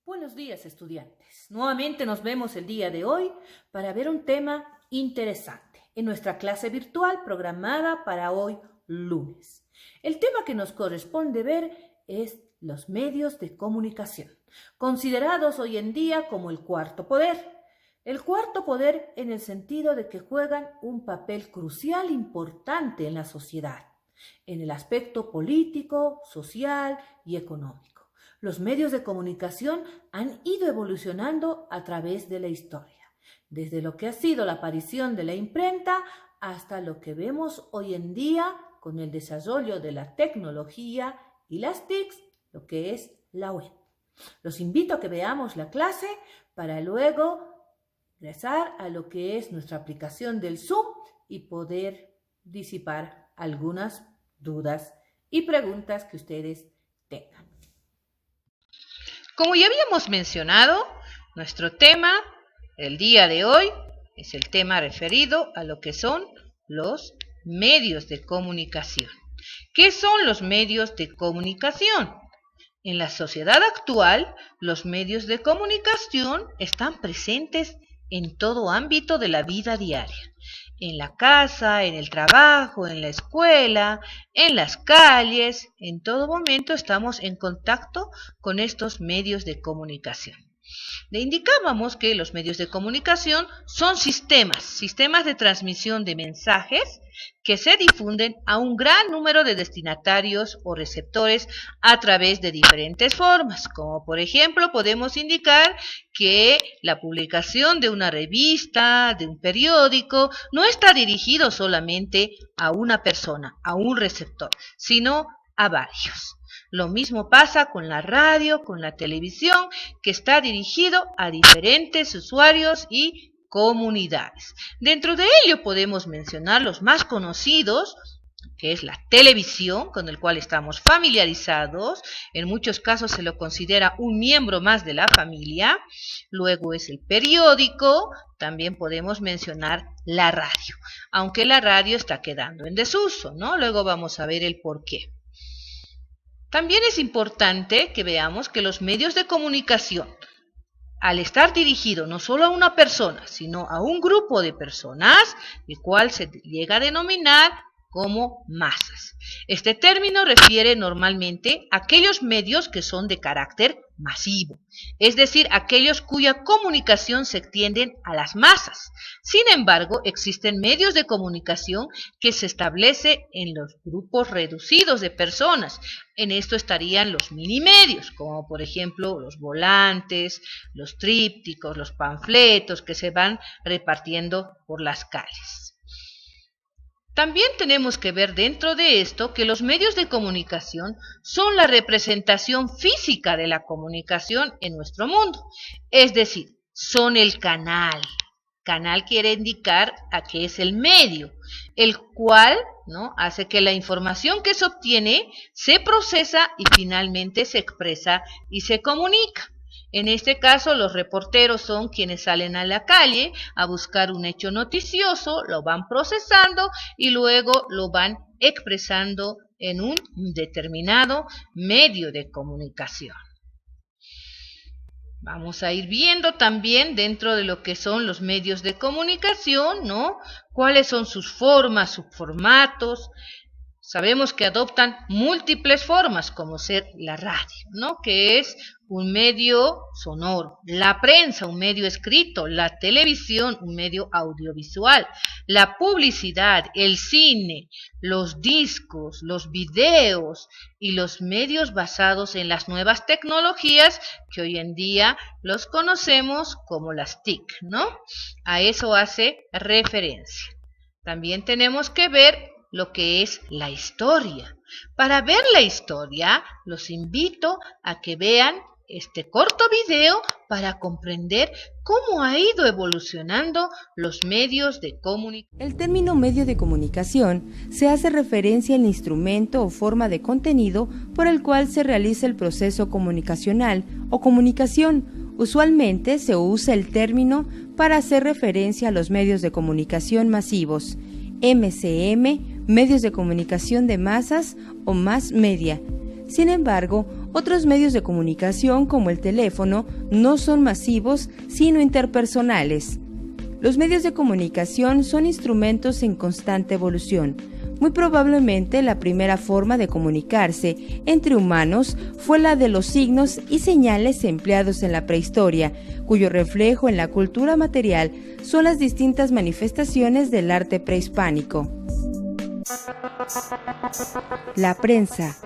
Buenos días, estudiantes. Nuevamente nos vemos el día de hoy para ver un tema interesante en nuestra clase virtual programada para hoy, lunes. El tema que nos corresponde ver es los medios de comunicación, considerados hoy en día como el cuarto poder. El cuarto poder en el sentido de que juegan un papel crucial importante en la sociedad, en el aspecto político, social y económico. Los medios de comunicación han ido evolucionando a través de la historia, desde lo que ha sido la aparición de la imprenta hasta lo que vemos hoy en día con el desarrollo de la tecnología y las TICs, lo que es la web. Los invito a que veamos la clase para luego ingresar a lo que es nuestra aplicación del Zoom y poder disipar algunas dudas y preguntas que ustedes tengan. Como ya habíamos mencionado, nuestro tema el día de hoy es el tema referido a lo que son los medios de comunicación. ¿Qué son los medios de comunicación? En la sociedad actual, los medios de comunicación están presentes en todo ámbito de la vida diaria. En la casa, en el trabajo, en la escuela, en las calles, en todo momento estamos en contacto con estos medios de comunicación. Le indicábamos que los medios de comunicación son sistemas de transmisión de mensajes que se difunden a un gran número de destinatarios o receptores a través de diferentes formas, como por ejemplo podemos indicar que la publicación de una revista, de un periódico, no está dirigido solamente a una persona, a un receptor, sino a varios. Lo mismo pasa con la radio, con la televisión, que está dirigido a diferentes usuarios y comunidades. Dentro de ello podemos mencionar los más conocidos, que es la televisión, con el cual estamos familiarizados. En muchos casos se lo considera un miembro más de la familia. Luego es el periódico. También podemos mencionar la radio, aunque la radio está quedando en desuso, ¿no? Luego vamos a ver el por qué. También es importante que veamos que los medios de comunicación, al estar dirigido no solo a una persona, sino a un grupo de personas, el cual se llega a denominar como masas. Este término refiere normalmente a aquellos medios que son de carácter masivo, es decir, aquellos cuya comunicación se extienden a las masas. Sin embargo, existen medios de comunicación que se establecen en los grupos reducidos de personas. En esto estarían los minimedios, como por ejemplo los volantes, los trípticos, los panfletos que se van repartiendo por las calles. También tenemos que ver dentro de esto que los medios de comunicación son la representación física de la comunicación en nuestro mundo, es decir, son el canal. Canal quiere indicar a qué es el medio, el cual, ¿no?, hace que la información que se obtiene se procesa y finalmente se expresa y se comunica. En este caso, los reporteros son quienes salen a la calle a buscar un hecho noticioso, lo van procesando y luego lo van expresando en un determinado medio de comunicación. Vamos a ir viendo también dentro de lo que son los medios de comunicación, ¿no?, cuáles son sus formas, sus formatos. Sabemos que adoptan múltiples formas, como ser la radio, ¿no?, que es un medio sonoro, la prensa, un medio escrito, la televisión, un medio audiovisual, la publicidad, el cine, los discos, los videos y los medios basados en las nuevas tecnologías que hoy en día los conocemos como las TIC, ¿no? A eso hace referencia. También tenemos que ver lo que es la historia. Para ver la historia, los invito a que vean este corto video para comprender cómo ha ido evolucionando los medios de comunicación. El término medio de comunicación se hace referencia al instrumento o forma de contenido por el cual se realiza el proceso comunicacional o comunicación. Usualmente se usa el término para hacer referencia a los medios de comunicación masivos, MCM, medios de comunicación de masas o mass media. Sin embargo, Otros medios de comunicación, como el teléfono, no son masivos, sino interpersonales. Los medios de comunicación son instrumentos en constante evolución. Muy probablemente la primera forma de comunicarse entre humanos fue la de los signos y señales empleados en la prehistoria, cuyo reflejo en la cultura material son las distintas manifestaciones del arte prehispánico. La prensa.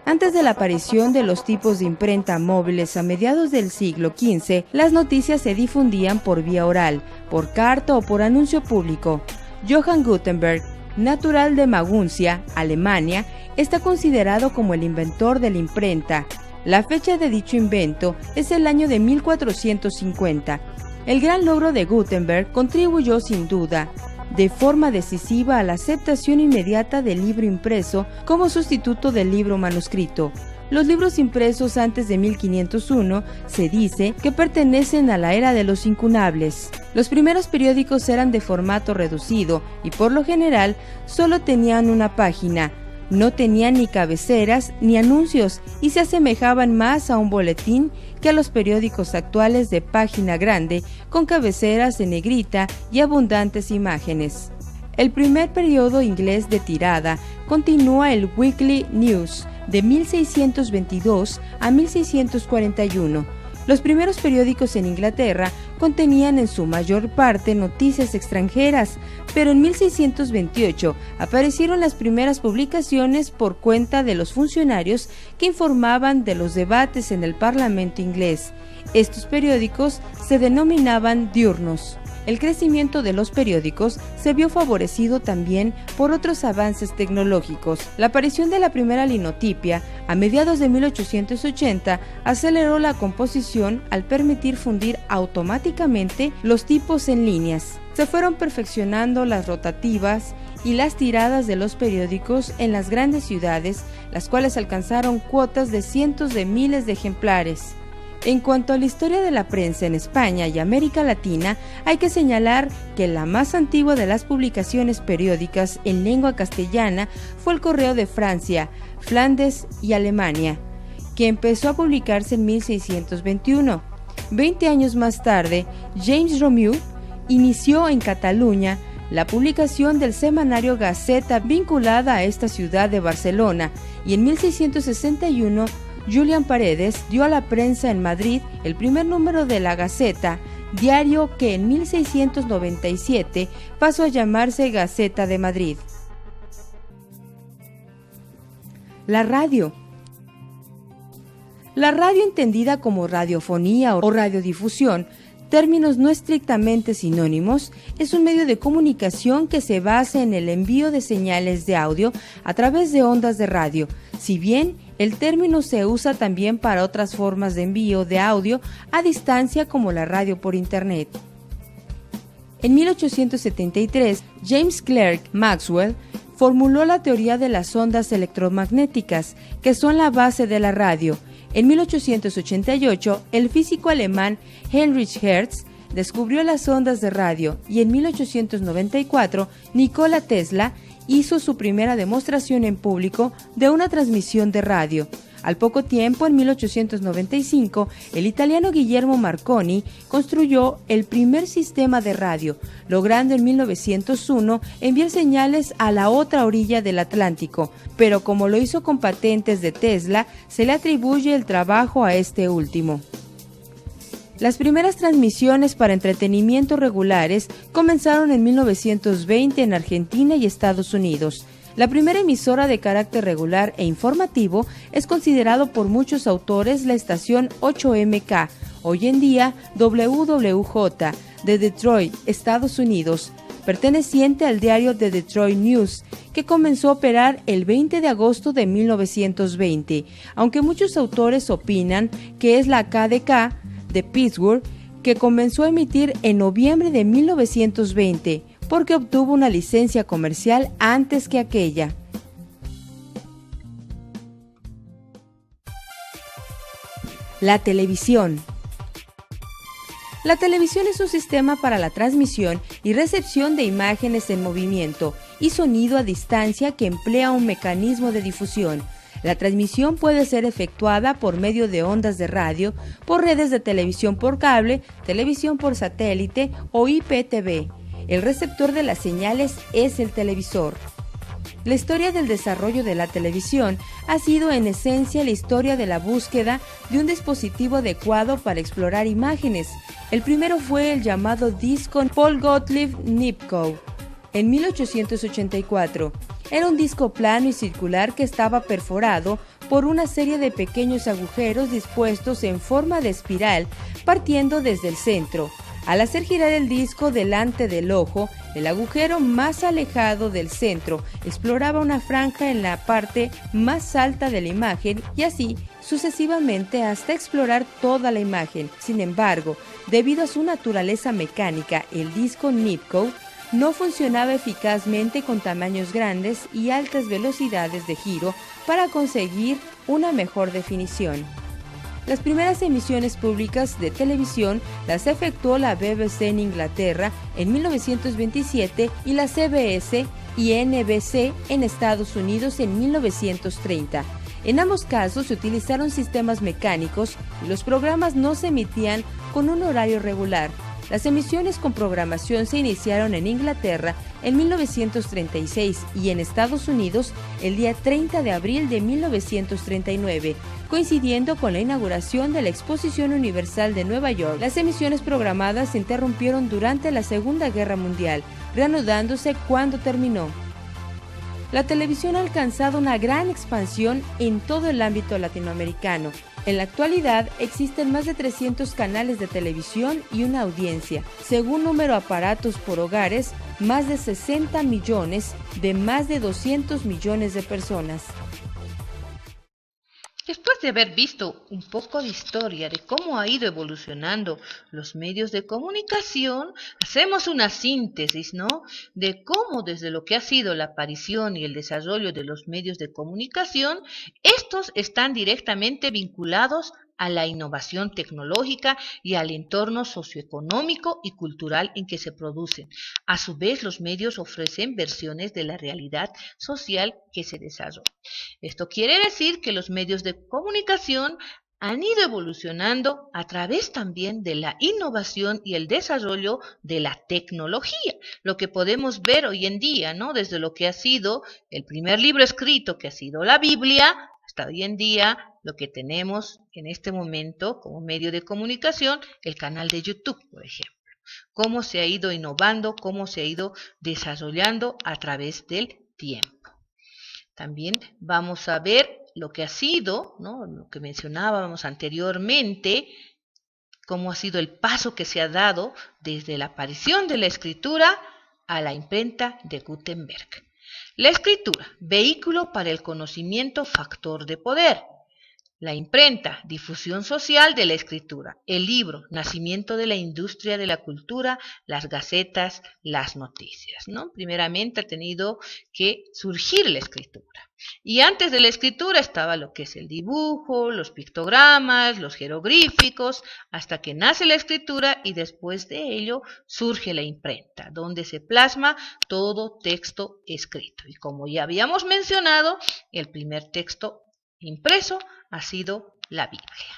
Antes de la aparición de los tipos de imprenta móviles a mediados del siglo XV, las noticias se difundían por vía oral, por carta o por anuncio público. Johann Gutenberg, natural de Maguncia, Alemania, está considerado como el inventor de la imprenta. La fecha de dicho invento es el año de 1450. El gran logro de Gutenberg contribuyó sin duda de forma decisiva a la aceptación inmediata del libro impreso como sustituto del libro manuscrito. Los libros impresos antes de 1501 se dice que pertenecen a la era de los incunables. Los primeros periódicos eran de formato reducido y por lo general solo tenían una página. No tenían ni cabeceras ni anuncios y se asemejaban más a un boletín que a los periódicos actuales de página grande con cabeceras en negrita y abundantes imágenes. El primer periodo inglés de tirada continúa el Weekly News de 1622 a 1641. Los primeros periódicos en Inglaterra contenían en su mayor parte noticias extranjeras, pero en 1628 aparecieron las primeras publicaciones por cuenta de los funcionarios que informaban de los debates en el Parlamento inglés. Estos periódicos se denominaban diurnos. El crecimiento de los periódicos se vio favorecido también por otros avances tecnológicos. La aparición de la primera linotipia a mediados de 1880 aceleró la composición al permitir fundir automáticamente los tipos en líneas. Se fueron perfeccionando las rotativas y las tiradas de los periódicos en las grandes ciudades, las cuales alcanzaron cuotas de cientos de miles de ejemplares. En cuanto a la historia de la prensa en España y América Latina, hay que señalar que la más antigua de las publicaciones periódicas en lengua castellana fue el Correo de Francia, Flandes y Alemania, que empezó a publicarse en 1621. 20 años más tarde, James Romeu inició en Cataluña la publicación del semanario Gaceta vinculada a esta ciudad de Barcelona, y en 1661 Julián Paredes dio a la prensa en Madrid el primer número de la Gaceta, diario que en 1697 pasó a llamarse Gaceta de Madrid. La radio. La radio, entendida como radiofonía o radiodifusión, términos no estrictamente sinónimos, es un medio de comunicación que se basa en el envío de señales de audio a través de ondas de radio, si bien el término se usa también para otras formas de envío de audio a distancia como la radio por Internet. En 1873, James Clerk Maxwell formuló la teoría de las ondas electromagnéticas, que son la base de la radio. En 1888, el físico alemán Heinrich Hertz descubrió las ondas de radio y en 1894, Nikola Tesla hizo su primera demostración en público de una transmisión de radio. Al poco tiempo, en 1895, el italiano Guillermo Marconi construyó el primer sistema de radio, logrando en 1901 enviar señales a la otra orilla del Atlántico, pero como lo hizo con patentes de Tesla, se le atribuye el trabajo a este último. Las primeras transmisiones para entretenimiento regulares comenzaron en 1920 en Argentina y Estados Unidos. La primera emisora de carácter regular e informativo es considerado por muchos autores la estación 8MK, hoy en día WWJ, de Detroit, Estados Unidos, perteneciente al diario The Detroit News, que comenzó a operar el 20 de agosto de 1920, aunque muchos autores opinan que es la KDK de Pittsburgh, que comenzó a emitir en noviembre de 1920, porque obtuvo una licencia comercial antes que aquella. La televisión. La televisión es un sistema para la transmisión y recepción de imágenes en movimiento y sonido a distancia que emplea un mecanismo de difusión. La transmisión puede ser efectuada por medio de ondas de radio, por redes de televisión por cable, televisión por satélite o IPTV. El receptor de las señales es el televisor. La historia del desarrollo de la televisión ha sido en esencia la historia de la búsqueda de un dispositivo adecuado para explorar imágenes. El primero fue el llamado disco Paul Gottlieb Nipkow, en 1884. Era un disco plano y circular que estaba perforado por una serie de pequeños agujeros dispuestos en forma de espiral, partiendo desde el centro. Al hacer girar el disco delante del ojo, el agujero más alejado del centro exploraba una franja en la parte más alta de la imagen y así sucesivamente hasta explorar toda la imagen. Sin embargo, debido a su naturaleza mecánica, el disco Nipkow no funcionaba eficazmente con tamaños grandes y altas velocidades de giro para conseguir una mejor definición. Las primeras emisiones públicas de televisión las efectuó la BBC en Inglaterra en 1927 y la CBS y NBC en Estados Unidos en 1930. En ambos casos se utilizaron sistemas mecánicos y los programas no se emitían con un horario regular. Las emisiones con programación se iniciaron en Inglaterra en 1936 y en Estados Unidos el día 30 de abril de 1939, coincidiendo con la inauguración de la Exposición Universal de Nueva York. Las emisiones programadas se interrumpieron durante la Segunda Guerra Mundial, reanudándose cuando terminó. La televisión ha alcanzado una gran expansión en todo el ámbito latinoamericano. En la actualidad existen más de 300 canales de televisión y una audiencia. Según número de aparatos por hogares, más de 60 millones de más de 200 millones de personas. Después de haber visto un poco de historia de cómo ha ido evolucionando los medios de comunicación, hacemos una síntesis, ¿no?, de cómo desde lo que ha sido la aparición y el desarrollo de los medios de comunicación, estos están directamente vinculados a la innovación tecnológica y al entorno socioeconómico y cultural en que se producen. A su vez, los medios ofrecen versiones de la realidad social que se desarrolla. Esto quiere decir que los medios de comunicación han ido evolucionando a través también de la innovación y el desarrollo de la tecnología, lo que podemos ver hoy en día, ¿no?, desde lo que ha sido el primer libro escrito, que ha sido la Biblia, hasta hoy en día lo que tenemos en este momento como medio de comunicación, el canal de YouTube, por ejemplo. Cómo se ha ido innovando, cómo se ha ido desarrollando a través del tiempo. También vamos a ver lo que ha sido, ¿no?, lo que mencionábamos anteriormente, cómo ha sido el paso que se ha dado desde la aparición de la escritura a la imprenta de Gutenberg. La escritura, vehículo para el conocimiento, factor de poder. La imprenta, difusión social de la escritura. El libro, nacimiento de la industria de la cultura, las gacetas, las noticias, ¿no? Primeramente ha tenido que surgir la escritura. Y antes de la escritura estaba lo que es el dibujo, los pictogramas, los jeroglíficos, hasta que nace la escritura y después de ello surge la imprenta, donde se plasma todo texto escrito. Y como ya habíamos mencionado, el primer texto impreso ha sido la Biblia.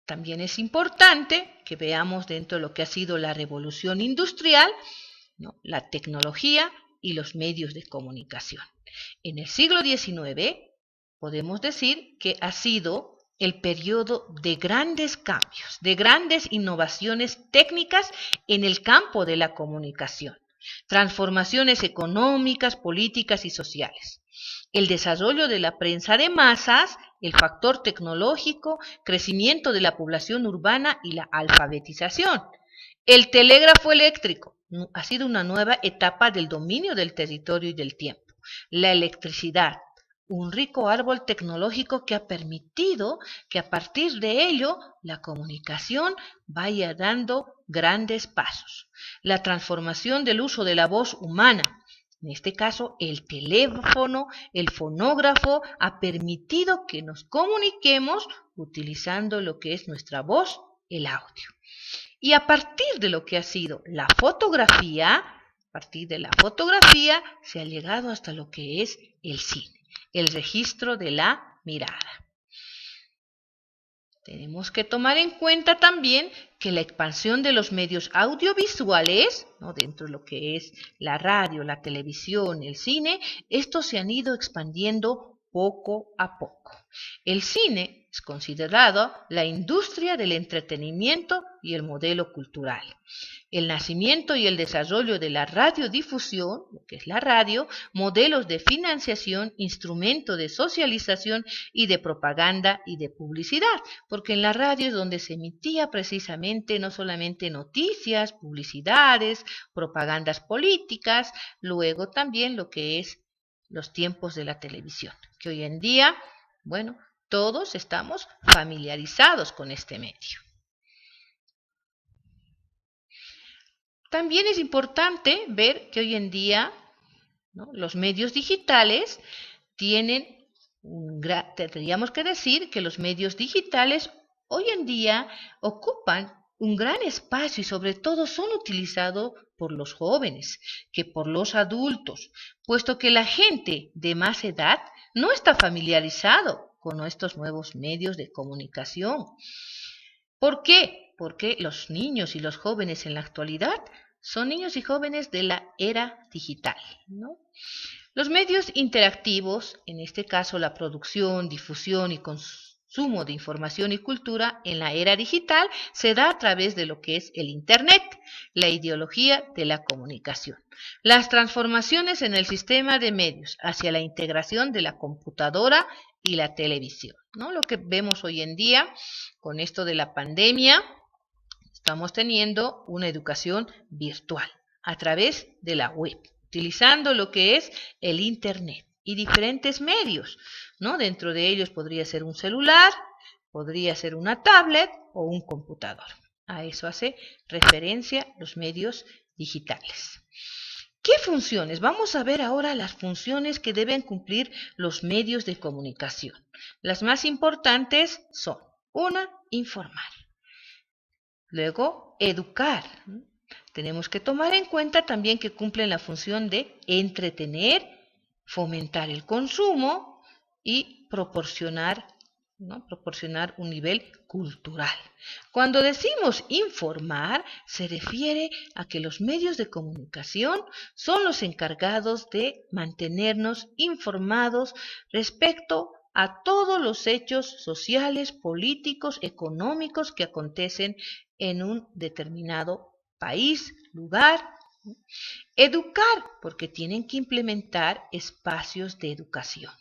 También es importante que veamos dentro de lo que ha sido la revolución industrial, ¿no?, la tecnología y los medios de comunicación. En el siglo XIX podemos decir que ha sido el periodo de grandes cambios, de grandes innovaciones técnicas en el campo de la comunicación, transformaciones económicas, políticas y sociales. El desarrollo de la prensa de masas, el factor tecnológico, crecimiento de la población urbana y la alfabetización. El telégrafo eléctrico ha sido una nueva etapa del dominio del territorio y del tiempo. La electricidad, un rico árbol tecnológico que ha permitido que a partir de ello la comunicación vaya dando grandes pasos. La transformación del uso de la voz humana. En este caso, el teléfono, el fonógrafo, ha permitido que nos comuniquemos utilizando lo que es nuestra voz, el audio. Y a partir de lo que ha sido la fotografía, se ha llegado hasta lo que es el cine. el registro de la mirada. Tenemos que tomar en cuenta también que la expansión de los medios audiovisuales, ¿no?, dentro de lo que es la radio, la televisión, el cine, estos se han ido expandiendo poco a poco. El cine es considerado la industria del entretenimiento y el modelo cultural. El nacimiento y el desarrollo de la radiodifusión, lo que es la radio, modelos de financiación, instrumento de socialización y de propaganda y de publicidad, porque en la radio es donde se emitía precisamente no solamente noticias, publicidades, propagandas políticas, luego también lo que es los tiempos de la televisión, que hoy en día, bueno, todos estamos familiarizados con este medio. También es importante ver que hoy en día, ¿no?, los medios digitales tendríamos que decir que los medios digitales hoy en día ocupan un gran espacio y sobre todo son utilizados por los jóvenes que por los adultos, puesto que la gente de más edad no está familiarizado con estos nuevos medios de comunicación. ¿Por qué? Porque los niños y los jóvenes en la actualidad son niños y jóvenes de la era digital, ¿no? Los medios interactivos, en este caso la producción, difusión y consumo de información y cultura en la era digital, se da a través de lo que es el Internet, la ideología de la comunicación. Las transformaciones en el sistema de medios hacia la integración de la computadora y la televisión, ¿no? Lo que vemos hoy en día con esto de la pandemia, estamos teniendo una educación virtual a través de la web, utilizando lo que es el Internet y diferentes medios, ¿no? Dentro de ellos podría ser un celular, podría ser una tablet o un computador. A eso hace referencia los medios digitales. ¿Qué funciones? Vamos a ver ahora las funciones que deben cumplir los medios de comunicación. Las más importantes son: 1, informar. Luego, educar. Tenemos que tomar en cuenta también que cumplen la función de entretener, fomentar el consumo y proporcionar un nivel cultural. Cuando decimos informar, se refiere a que los medios de comunicación son los encargados de mantenernos informados respecto a todos los hechos sociales, políticos, económicos que acontecen en un determinado país, lugar. Educar, porque tienen que implementar espacios de educación.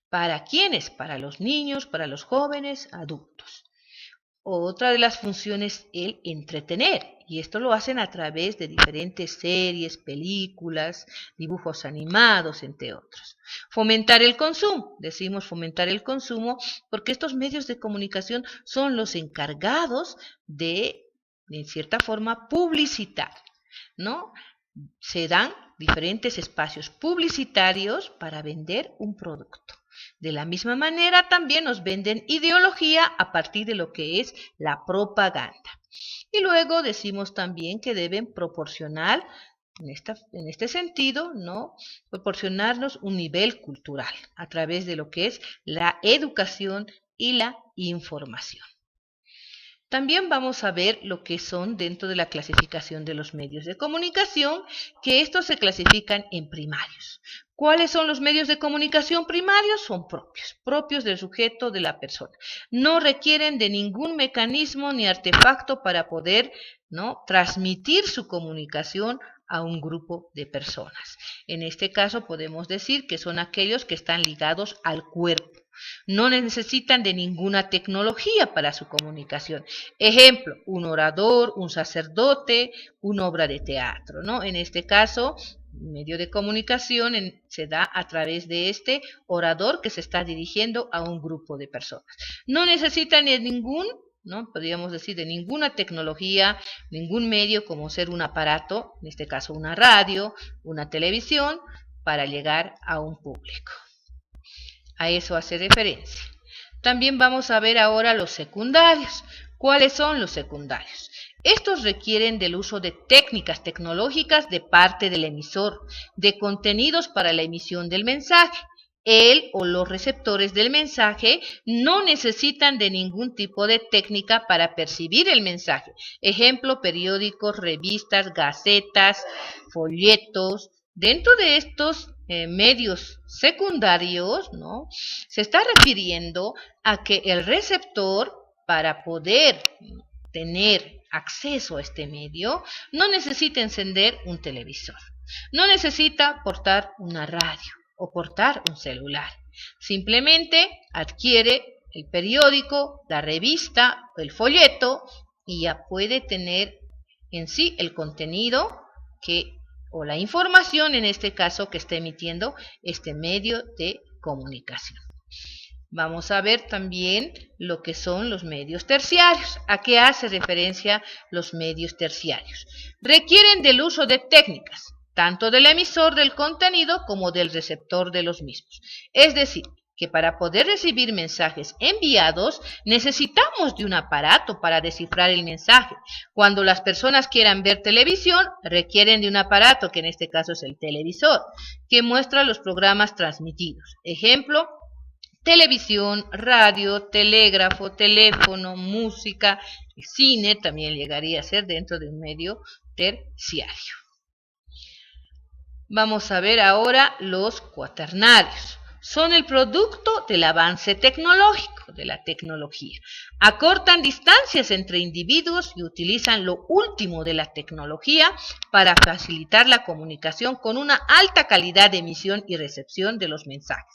¿Para quiénes? Para los niños, para los jóvenes, adultos. Otra de las funciones es el entretener, y esto lo hacen a través de diferentes series, películas, dibujos animados, entre otros. Fomentar el consumo, decimos fomentar el consumo porque estos medios de comunicación son los encargados de, en cierta forma, publicitar, ¿no? Se dan diferentes espacios publicitarios para vender un producto. De la misma manera también nos venden ideología a partir de lo que es la propaganda. Y luego decimos también que deben proporcionar, en este sentido, ¿no?, proporcionarnos un nivel cultural a través de lo que es la educación y la información. También vamos a ver lo que son dentro de la clasificación de los medios de comunicación, que estos se clasifican en primarios. ¿Cuáles son los medios de comunicación primarios? Son propios del sujeto, de la persona. No requieren de ningún mecanismo ni artefacto para poder, ¿no?, transmitir su comunicación a un grupo de personas. En este caso podemos decir que son aquellos que están ligados al cuerpo. No necesitan de ninguna tecnología para su comunicación. Ejemplo, un orador, un sacerdote, una obra de teatro, ¿no? En este caso, medio de comunicación se da a través de este orador que se está dirigiendo a un grupo de personas. No necesitan de podríamos decir, de ninguna tecnología, ningún medio como ser un aparato, en este caso una radio, una televisión, para llegar a un público. A eso hace referencia. También vamos a ver ahora los secundarios. ¿Cuáles son los secundarios? Estos requieren del uso de técnicas tecnológicas de parte del emisor, de contenidos para la emisión del mensaje. El o los receptores del mensaje no necesitan de ningún tipo de técnica para percibir el mensaje. Ejemplo, periódicos, revistas, gacetas, folletos. Dentro de estos medios secundarios, ¿no?, se está refiriendo a que el receptor, para poder tener acceso a este medio, no necesita encender un televisor, no necesita portar una radio o portar un celular. Simplemente adquiere el periódico, la revista, el folleto y ya puede tener en sí el contenido o la información, en este caso, que está emitiendo este medio de comunicación. Vamos a ver también lo que son los medios terciarios. ¿A qué hace referencia los medios terciarios? Requieren del uso de técnicas, tanto del emisor del contenido como del receptor de los mismos. Es decir, que para poder recibir mensajes enviados necesitamos de un aparato para descifrar el mensaje. Cuando las personas quieran ver televisión, requieren de un aparato, que en este caso es el televisor, que muestra los programas transmitidos. Ejemplo: televisión, radio, telégrafo, teléfono, música, cine también llegaría a ser dentro de un medio terciario. Vamos a ver ahora los cuaternarios. Son el producto del avance tecnológico, de la tecnología. Acortan distancias entre individuos y utilizan lo último de la tecnología para facilitar la comunicación con una alta calidad de emisión y recepción de los mensajes.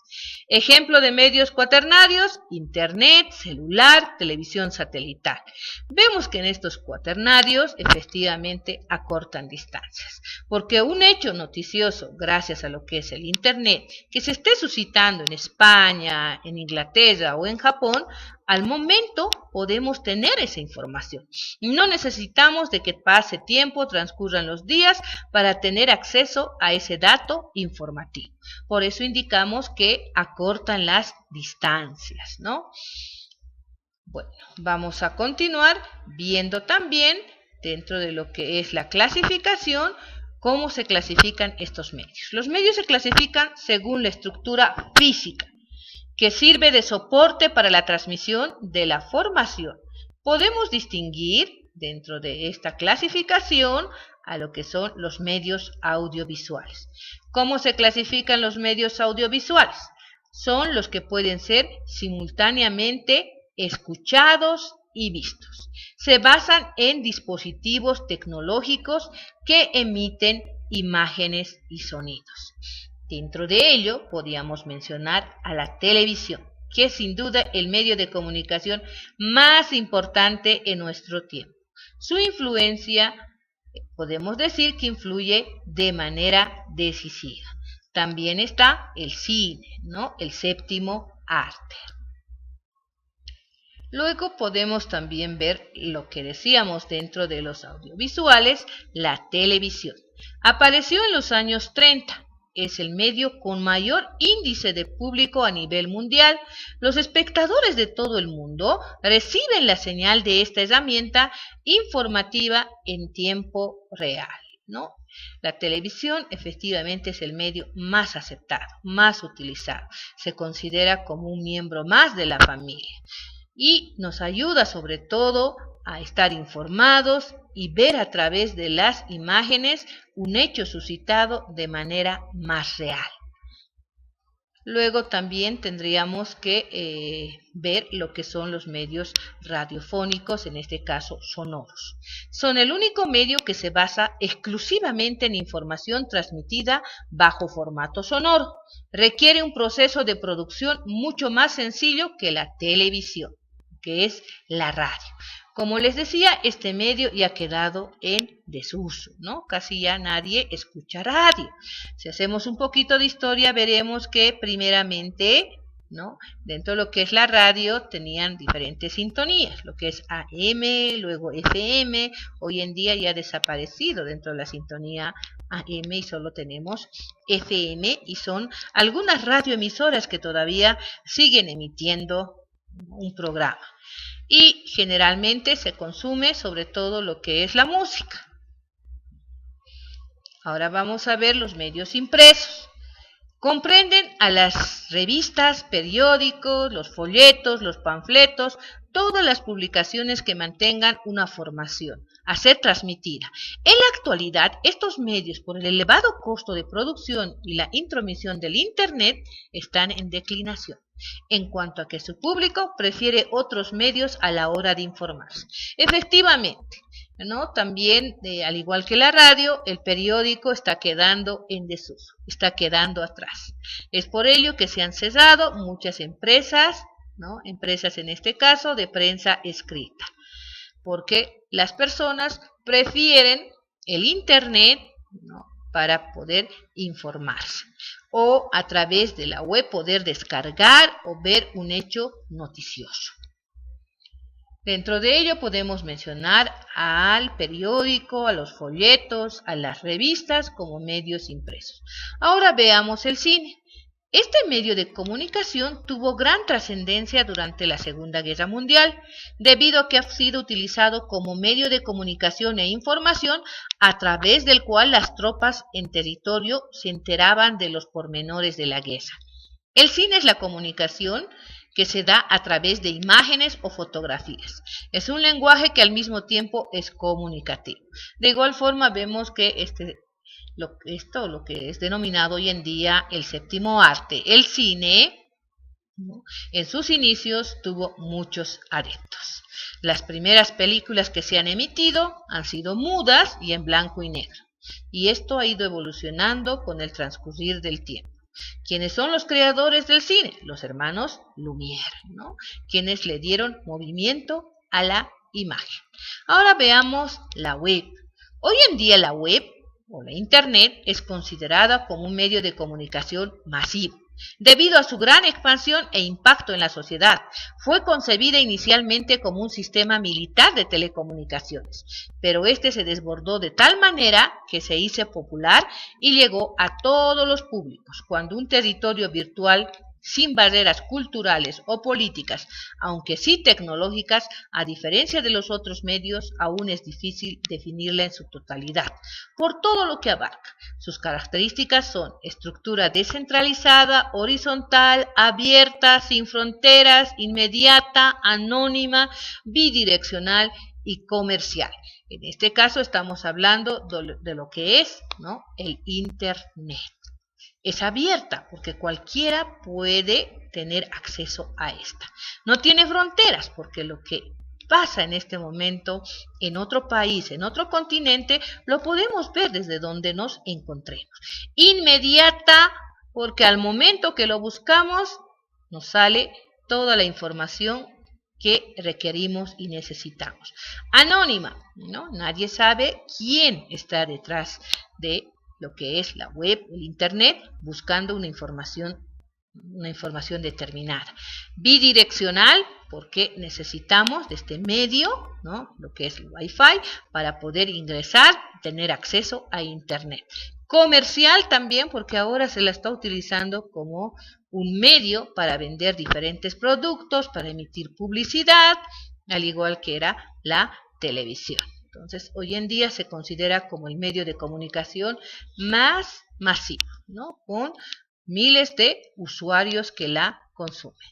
Ejemplo de medios cuaternarios: internet, celular, televisión satelital. Vemos que en estos cuaternarios efectivamente acortan distancias, porque un hecho noticioso, gracias a lo que es el internet, que se esté suscitando en España, en Inglaterra o en Japón, al momento podemos tener esa información. No necesitamos de que pase tiempo, transcurran los días para tener acceso a ese dato informativo. Por eso indicamos que acortan las distancias, ¿no? Bueno, vamos a continuar viendo también, dentro de lo que es la clasificación, cómo se clasifican estos medios. Los medios se clasifican según la estructura física, que sirve de soporte para la transmisión de la información. Podemos distinguir dentro de esta clasificación a lo que son los medios audiovisuales. ¿Cómo se clasifican los medios audiovisuales? Son los que pueden ser simultáneamente escuchados y vistos. Se basan en dispositivos tecnológicos que emiten imágenes y sonidos. Dentro de ello podríamos mencionar a la televisión, que es sin duda el medio de comunicación más importante en nuestro tiempo. Su influencia, podemos decir que influye de manera decisiva. También está el cine, ¿no?, el séptimo arte. Luego podemos también ver lo que decíamos dentro de los audiovisuales, la televisión. Apareció en los años 30. Es el medio con mayor índice de público a nivel mundial. Los espectadores de todo el mundo reciben la señal de esta herramienta informativa en tiempo real, ¿no? La televisión efectivamente es el medio más aceptado, más utilizado. Se considera como un miembro más de la familia y nos ayuda sobre todo a estar informados y ver a través de las imágenes un hecho suscitado de manera más real. Luego también tendríamos que ver lo que son los medios radiofónicos, en este caso sonoros. Son el único medio que se basa exclusivamente en información transmitida bajo formato sonoro. Requiere un proceso de producción mucho más sencillo que la televisión, que es la radio. Como les decía, este medio ya ha quedado en desuso, ¿no? Casi ya nadie escucha radio. Si hacemos un poquito de historia, veremos que primeramente, ¿no?, dentro de lo que es la radio tenían diferentes sintonías, lo que es AM, luego FM. Hoy en día ya ha desaparecido dentro de la sintonía AM y solo tenemos FM, y son algunas radioemisoras que todavía siguen emitiendo un programa. Y generalmente se consume sobre todo lo que es la música. Ahora vamos a ver los medios impresos. Comprenden a las revistas, periódicos, los folletos, los panfletos, todas las publicaciones que mantengan una formación a ser transmitida. En la actualidad, estos medios, por el elevado costo de producción y la intromisión del Internet, están en declinación, en cuanto a que su público prefiere otros medios a la hora de informarse. Efectivamente, ¿no? También, al igual que la radio, el periódico está quedando en desuso, está quedando atrás. Es por ello que se han cesado muchas empresas, ¿no? Empresas en este caso de prensa escrita, porque las personas prefieren el Internet, ¿no? Para poder informarse, o a través de la web poder descargar o ver un hecho noticioso. Dentro de ello podemos mencionar al periódico, a los folletos, a las revistas como medios impresos. Ahora veamos el cine. Este medio de comunicación tuvo gran trascendencia durante la Segunda Guerra Mundial, debido a que ha sido utilizado como medio de comunicación e información a través del cual las tropas en territorio se enteraban de los pormenores de la guerra. El cine es la comunicación que se da a través de imágenes o fotografías. Es un lenguaje que al mismo tiempo es comunicativo. De igual forma vemos que lo que es denominado hoy en día el séptimo arte, el cine, ¿no? En sus inicios tuvo muchos adeptos. Las primeras películas que se han emitido han sido mudas y en blanco y negro, y esto ha ido evolucionando con el transcurrir del tiempo. ¿Quiénes son los creadores del cine? Los hermanos Lumière, ¿no? Quienes le dieron movimiento a la imagen. Ahora veamos la web. Hoy en día la web o la Internet es considerada como un medio de comunicación masivo. Debido a su gran expansión e impacto en la sociedad, fue concebida inicialmente como un sistema militar de telecomunicaciones, pero este se desbordó de tal manera que se hizo popular y llegó a todos los públicos, cuando un territorio virtual sin barreras culturales o políticas, aunque sí tecnológicas, a diferencia de los otros medios, aún es difícil definirla en su totalidad, por todo lo que abarca. Sus características son estructura descentralizada, horizontal, abierta, sin fronteras, inmediata, anónima, bidireccional y comercial. En este caso estamos hablando de lo que es, ¿no?, el Internet. Es abierta porque cualquiera puede tener acceso a esta. No tiene fronteras porque lo que pasa en este momento en otro país, en otro continente, lo podemos ver desde donde nos encontremos. Inmediata porque al momento que lo buscamos nos sale toda la información que requerimos y necesitamos. Anónima, ¿no? Nadie sabe quién está detrás de lo que es la web, el Internet, buscando una información determinada. Bidireccional, porque necesitamos de este medio, ¿no?, lo que es el Wi-Fi, para poder ingresar y tener acceso a Internet. Comercial también, porque ahora se la está utilizando como un medio para vender diferentes productos, para emitir publicidad, al igual que era la televisión. Entonces, hoy en día se considera como el medio de comunicación más masivo, ¿no?, con miles de usuarios que la consumen.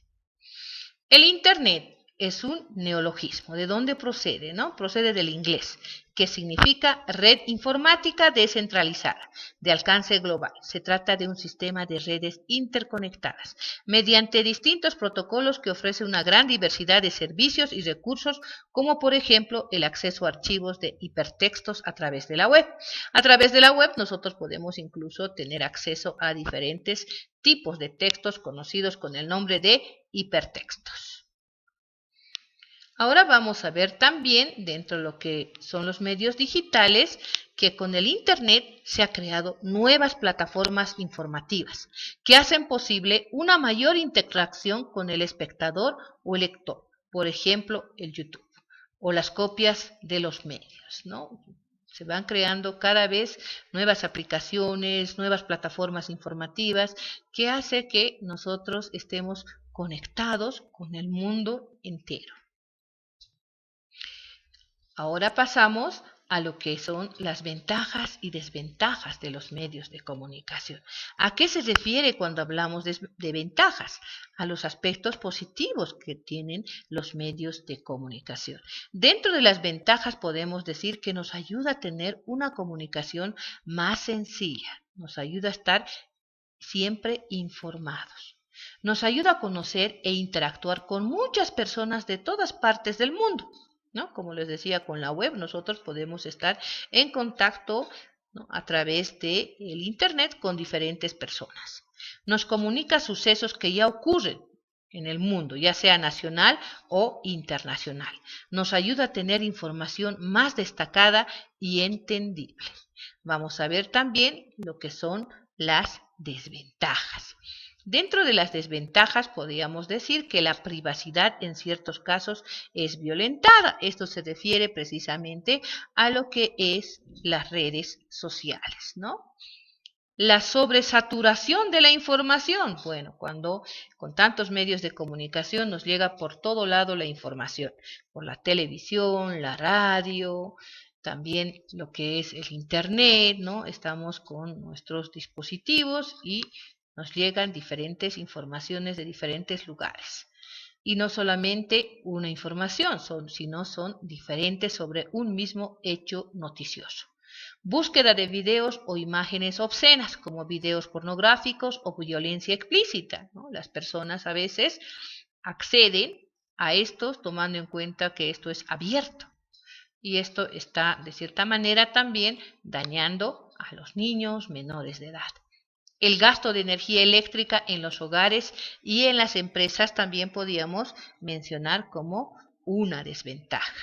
El Internet es un neologismo. ¿De dónde procede? ¿No? Procede del inglés, que significa red informática descentralizada, de alcance global. Se trata de un sistema de redes interconectadas, mediante distintos protocolos que ofrece una gran diversidad de servicios y recursos, como por ejemplo el acceso a archivos de hipertextos a través de la web. A través de la web nosotros podemos incluso tener acceso a diferentes tipos de textos conocidos con el nombre de hipertextos. Ahora vamos a ver también, dentro de lo que son los medios digitales, que con el Internet se han creado nuevas plataformas informativas que hacen posible una mayor interacción con el espectador o el lector. Por ejemplo, el YouTube o las copias de los medios, ¿no? Se van creando cada vez nuevas aplicaciones, nuevas plataformas informativas que hace que nosotros estemos conectados con el mundo entero. Ahora pasamos a lo que son las ventajas y desventajas de los medios de comunicación. ¿A qué se refiere cuando hablamos de ventajas? A los aspectos positivos que tienen los medios de comunicación. Dentro de las ventajas podemos decir que nos ayuda a tener una comunicación más sencilla, nos ayuda a estar siempre informados. Nos ayuda a conocer e interactuar con muchas personas de todas partes del mundo, ¿no? Como les decía, con la web nosotros podemos estar en contacto, ¿no?, a través del Internet con diferentes personas. Nos comunica sucesos que ya ocurren en el mundo, ya sea nacional o internacional. Nos ayuda a tener información más destacada y entendible. Vamos a ver también lo que son las desventajas. Dentro de las desventajas podríamos decir que la privacidad en ciertos casos es violentada. Esto se refiere precisamente a lo que es las redes sociales, ¿no? La sobresaturación de la información. Bueno, cuando con tantos medios de comunicación nos llega por todo lado la información, por la televisión, la radio, también lo que es el Internet, ¿no? Estamos con nuestros dispositivos y nos llegan diferentes informaciones de diferentes lugares. Y no solamente una información, sino son diferentes sobre un mismo hecho noticioso. Búsqueda de videos o imágenes obscenas, como videos pornográficos o violencia explícita, ¿no? Las personas a veces acceden a estos tomando en cuenta que esto es abierto. Y esto está, de cierta manera, también dañando a los niños menores de edad. El gasto de energía eléctrica en los hogares y en las empresas también podríamos mencionar como una desventaja.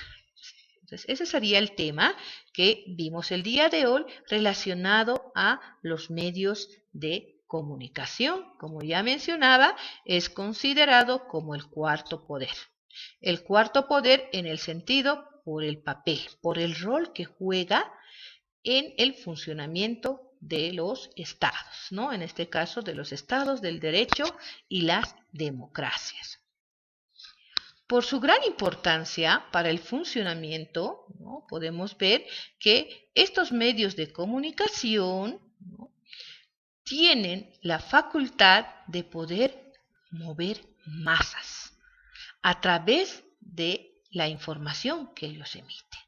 Entonces, ese sería el tema que vimos el día de hoy relacionado a los medios de comunicación. Como ya mencionaba, es considerado como el cuarto poder. El cuarto poder en el sentido por el papel, por el rol que juega en el funcionamiento de los estados, ¿no? En este caso de los estados del derecho y las democracias. Por su gran importancia para el funcionamiento, ¿no?, podemos ver que estos medios de comunicación, ¿no?, tienen la facultad de poder mover masas a través de la información que ellos emiten.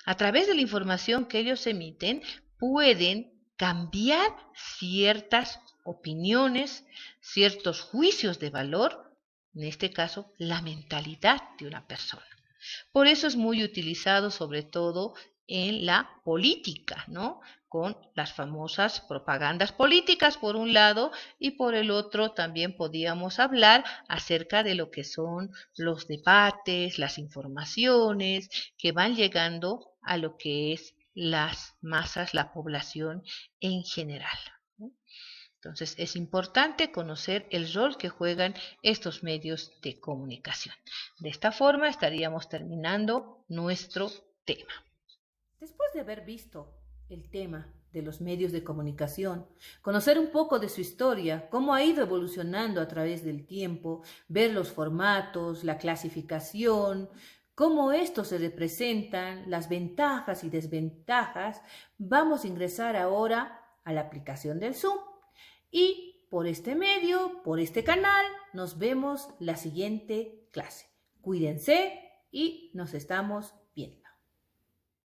A través de la información que ellos emiten, pueden cambiar ciertas opiniones, ciertos juicios de valor, en este caso, la mentalidad de una persona. Por eso es muy utilizado sobre todo en la política, ¿no?, con las famosas propagandas políticas por un lado, y por el otro también podíamos hablar acerca de lo que son los debates, las informaciones que van llegando a lo que es las masas, la población en general, ¿no? Entonces es importante conocer el rol que juegan estos medios de comunicación. De esta forma estaríamos terminando nuestro tema. Después de haber visto el tema de los medios de comunicación, conocer un poco de su historia, cómo ha ido evolucionando a través del tiempo, ver los formatos, la clasificación, cómo estos se representan, las ventajas y desventajas, vamos a ingresar ahora a la aplicación del Zoom. Y por este medio, por este canal, nos vemos la siguiente clase. Cuídense y nos estamos